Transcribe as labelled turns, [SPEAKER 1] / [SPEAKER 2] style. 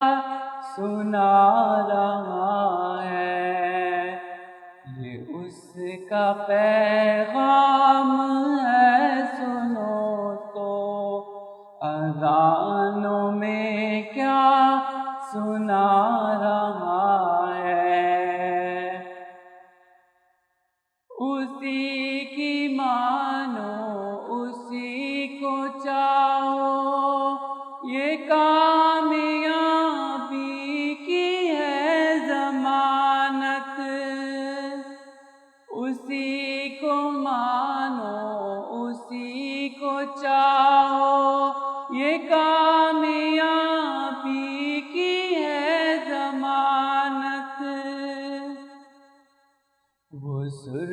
[SPEAKER 1] سنا رہا ہے، یہ اس کا پیغام ہے، سنو تو اذانوں میں کیا سنا رہا ہے۔ اسی کی مانو، اسی کو چاہو، یہ کامیابی کی ہے ضمانت۔ اسی کو مانو، اسی کو چاہو، یہ کامیابی کی ہے ضمانت۔ وہ سر